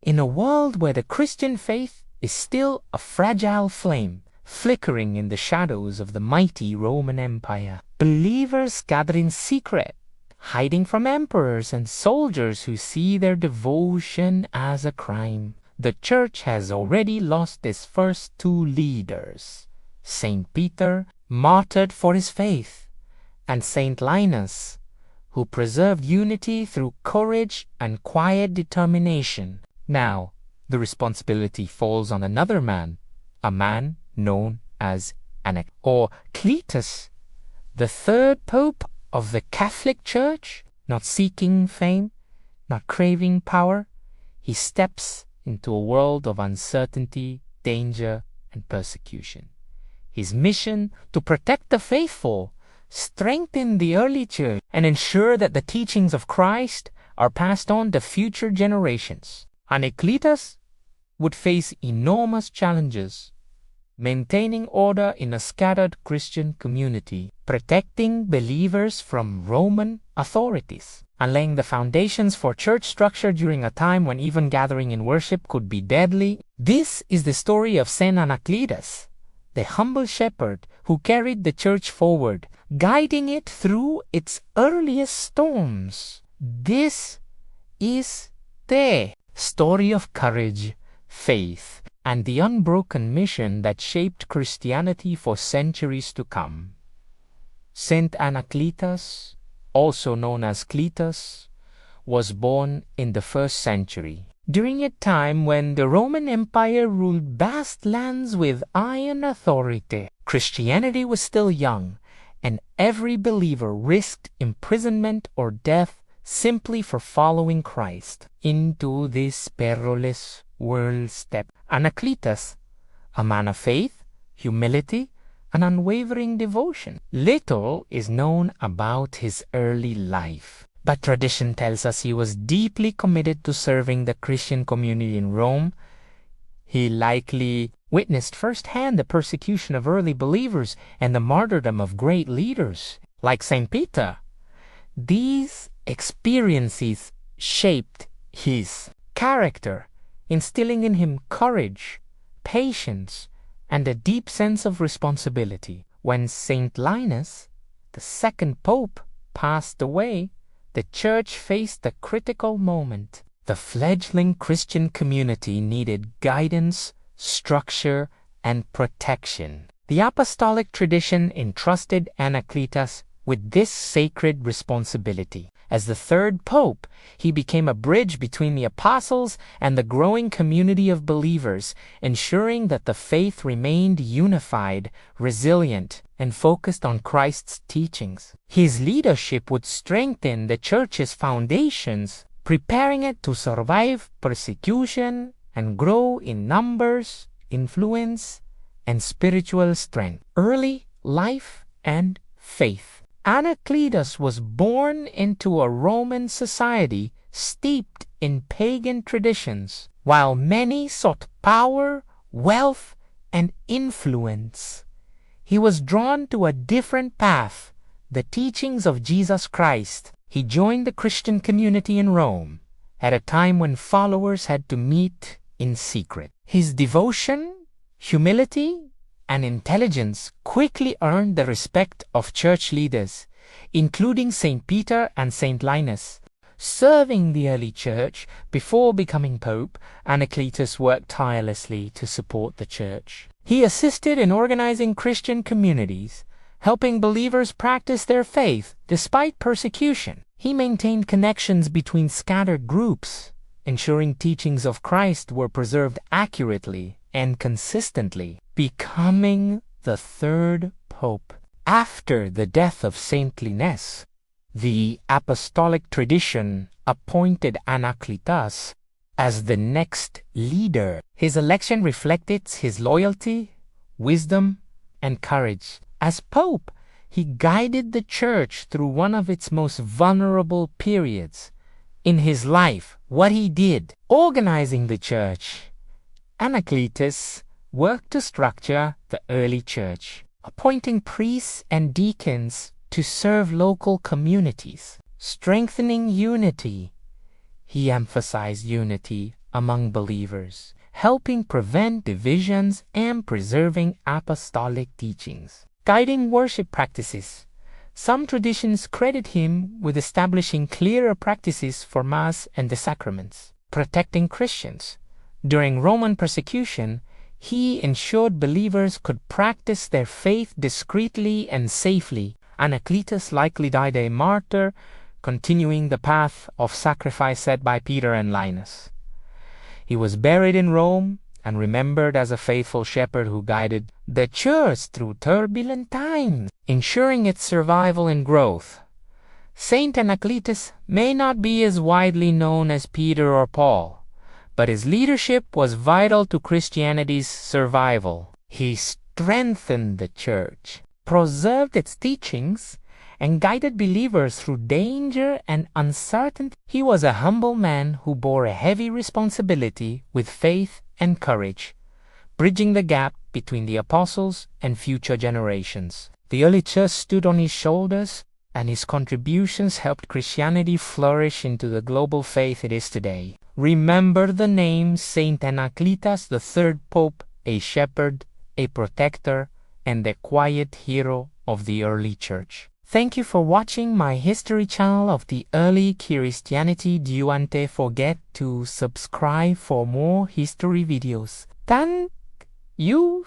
In a world where the Christian faith is still a fragile flame, flickering in the shadows of the mighty Roman Empire, believers gather in secret, hiding from emperors and soldiers who see their devotion as a crime. The Church has already lost its first two leaders, Saint Peter, martyred for his faith, and Saint Linus, who preserved unity through courage and quiet determination. Now, the responsibility falls on another man, a man known as Anacletus, or Cletus, the third pope of the Catholic Church. Not seeking fame, not craving power, he steps into a world of uncertainty, danger, and persecution. His mission to protect the faithful, strengthen the early church, and ensure that the teachings of Christ are passed on to future generations. Anacletus would face enormous challenges, maintaining order in a scattered Christian community, protecting believers from Roman authorities, and laying the foundations for church structure during a time when even gathering in worship could be deadly. This is the story of Saint Anacletus, the humble shepherd who carried the church forward, guiding it through its earliest storms. This is the story of courage, faith, and the unbroken mission that shaped Christianity for centuries to come. Saint Anacletus, also known as Cletus, was born in the 1st century, during a time when the Roman Empire ruled vast lands with iron authority. Christianity was still young, and every believer risked imprisonment or death simply for following Christ. Into this perilous world stepped Anacletus, a man of faith, humility, and unwavering devotion. Little is known about his early life, but tradition tells us he was deeply committed to serving the Christian community in Rome. He likely witnessed firsthand the persecution of early believers and the martyrdom of great leaders, like Saint Peter. These experiences shaped his character, instilling in him courage, patience, and a deep sense of responsibility. When Saint Linus, the second pope, passed away, the Church faced a critical moment. The fledgling Christian community needed guidance, structure, and protection. The apostolic tradition entrusted Anacletus with this sacred responsibility. As the third pope, he became a bridge between the apostles and the growing community of believers, ensuring that the faith remained unified, resilient, and focused on Christ's teachings. His leadership would strengthen the Church's foundations, preparing it to survive persecution and grow in numbers, influence, and spiritual strength. Early life and faith. Anacletus was born into a Roman society steeped in pagan traditions, while many sought power, wealth, and influence. He was drawn to a different path, the teachings of Jesus Christ. He joined the Christian community in Rome at a time when followers had to meet in secret. His devotion, humility, and intelligence quickly earned the respect of church leaders, including Saint Peter and Saint Linus. Serving the early church before becoming pope, Anacletus worked tirelessly to support the church. He assisted in organizing Christian communities, helping believers practice their faith despite persecution. He maintained connections between scattered groups, ensuring teachings of Christ were preserved accurately and consistently. Becoming the third pope. After the death of Saint Linus, the apostolic tradition appointed Anacletus as the next leader. His election reflected his loyalty, wisdom, and courage. As pope, he guided the church through one of its most vulnerable periods. In his life, what he did, organizing the church. Anacletus worked to structure the early church, appointing priests and deacons to serve local communities, strengthening unity. He emphasized unity among believers, helping prevent divisions and preserving apostolic teachings. Guiding worship practices. Some traditions credit him with establishing clearer practices for Mass and the sacraments. Protecting Christians. During Roman persecution, he ensured believers could practice their faith discreetly and safely. Anacletus likely died a martyr, continuing the path of sacrifice set by Peter and Linus. He was buried in Rome and remembered as a faithful shepherd who guided the Church through turbulent times, ensuring its survival and growth. Saint Anacletus may not be as widely known as Peter or Paul, but his leadership was vital to Christianity's survival. He strengthened the Church, preserved its teachings, and guided believers through danger and uncertainty. He was a humble man who bore a heavy responsibility with faith and courage, bridging the gap between the apostles and future generations. The early church stood on his shoulders, and his contributions helped Christianity flourish into the global faith it is today. Remember the name Saint Anacletus, the third pope, a shepherd, a protector, and a quiet hero of the early church. Thank you for watching my history channel of the early Christianity. Don't forget to subscribe for more history videos. Thank you.